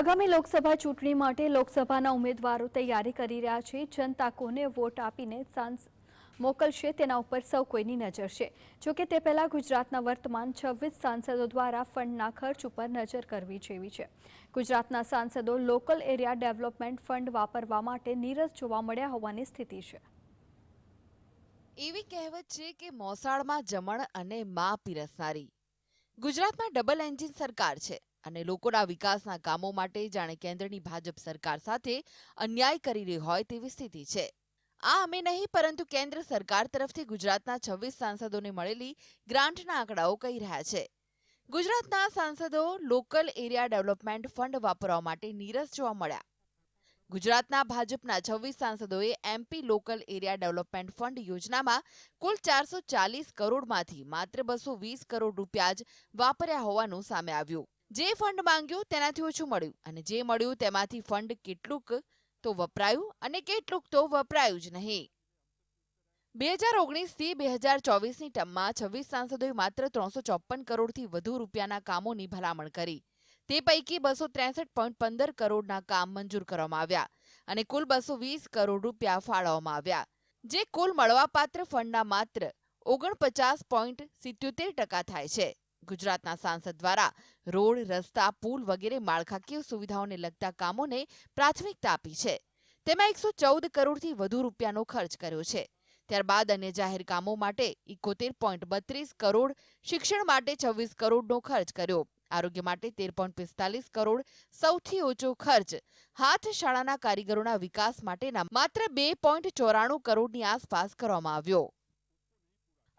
આગામી લોકસભા ચૂંટણી માટે લોકસભાના ઉમેદવારો તૈયારી કરી રહ્યા છે। જનતા કોને વોટ આપીને મોકલશે તેના ઉપર સૌ કોઈની નજર છે। જોકે તે પહેલા ગુજરાતના વર્તમાન 26 સાંસદો દ્વારા ફંડના ખર્ચ ઉપર નજર કરવી જેવી છે। ગુજરાતના સાંસદો લોકલ એરિયા ડેવલપમેન્ટ ફંડ વાપરવા માટે નીરસ જોવા મળ્યા હોવાની સ્થિતિ છે। એવી કહેવત છે કે મોસાળમાં જમણ અને મા પીરસનારી। ગુજરાતમાં ડબલ એન્જિન સરકાર છે અને લોકોના વિકાસના કામો માટે જાણે કેન્દ્રની ભાજપ સરકાર સાથે અન્યાય કરી રહી હોય તેવી સ્થિતિ છે। આ અમે નહીં પરંતુ કેન્દ્ર સરકાર તરફથી ગુજરાતના 26 સાંસદોને મળેલી ગ્રાન્ટના આંકડાઓ કહી રહ્યા છે। ગુજરાતના સાંસદો લોકલ એરિયા ડેવલપમેન્ટ ફંડ વાપરવા માટે નીરસ જોવા મળ્યા। ગુજરાતના ભાજપના 26 સાંસદોએ MP local area development fund યોજનામાં કુલ 440 કરોડમાંથી માત્ર 220 કરોડ રૂપિયા જ વાપર્યા હોવાનું સામે આવ્યું। જે ફંડ માંગ્યું તેનાથી ઓછું મળ્યું અને જે મળ્યું તેમાંથી ફંડ કેટલુંક તો વપરાયું અને કેટલુંક તો વપરાયું જ નહીં। 2019થી 2024ની ટર્મમાં 26 સાંસદોએ માત્ર 354 કરોડથી વધુ રૂપિયાના કામોની ભલામણ કરી। તે પૈકી 263.15 કરોડના કામ મંજૂર કરવામાં આવ્યા અને કુલ 220 કરોડ રૂપિયા ફાળવવામાં આવ્યા, જે કુલ મળવાપાત્ર ફંડના માત્ર 49.77% થાય છે। ગુજરાતના સાંસદ દ્વારા રોડ, રસ્તા, પુલ વગેરે માળખાકીય સુવિધાઓને લગતા કામોને પ્રાથમિકતા આપી છે। તેમાં 114 કરોડથી વધુ રૂપિયાનો ખર્ચ કર્યો છે। ત્યારબાદ અન્ય જાહેર કામો માટે 71.32 કરોડ, શિક્ષણ માટે 26 કરોડનો ખર્ચ કર્યો, આરોગ્ય માટે 13.45 કરોડ, સૌથી ઓછો ખર્ચ હાથ શાળાના કારીગરોના વિકાસ માટેના માત્ર 2.94 કરોડની આસપાસ કરવામાં આવ્યો।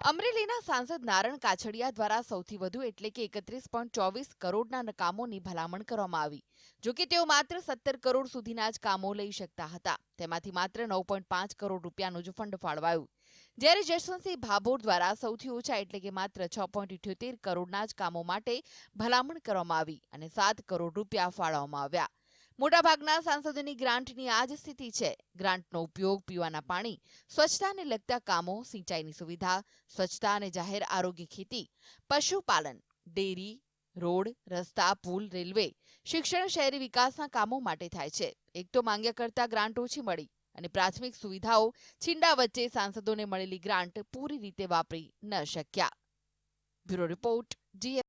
અમરેલીના સાંસદ નારણ કાછડિયા દ્વારા સૌથી વધુ એટલે કે 31.24 કરોડના કામોની ભલામણ કરવામાં આવી। જોકે તેઓ માત્ર 17 કરોડ સુધીના જ કામો લઈ શકતા હતા, તેમાંથી માત્ર 9.5 કરોડ રૂપિયાનું જ ફંડ ફાળવાયું। જ્યારે જશવંતસિંહ ભાભોર દ્વારા સૌથી ઓછા એટલે કે માત્ર 6.78 કરોડના જ કામો માટે ભલામણ કરવામાં આવી અને 7 કરોડ રૂપિયા ફાળવવામાં આવ્યા। મોટાભાગના સાંસદોની ગ્રાન્ટની આ જ સ્થિતિ છે। ગ્રાન્ટનો ઉપયોગ પીવાના પાણી, સ્વચ્છતાને લગતા કામો, સિંચાઈની સુવિધા, સ્વચ્છતા અને જાહેર આરોગ્ય, ખેતી, પશુપાલન, ડેરી, રોડ, રસ્તા, પુલ, રેલવે, શિક્ષણ, શહેરી વિકાસના કામો માટે થાય છે। એક તો માંગ્યા કરતા ગ્રાન્ટ ઓછી મળી અને પ્રાથમિક સુવિધાઓ છીંડા વચ્ચે સાંસદોને મળેલી ગ્રાન્ટ પૂરી રીતે વાપરી ન શક્યા। બ્યુરો રિપોર્ટ, જી।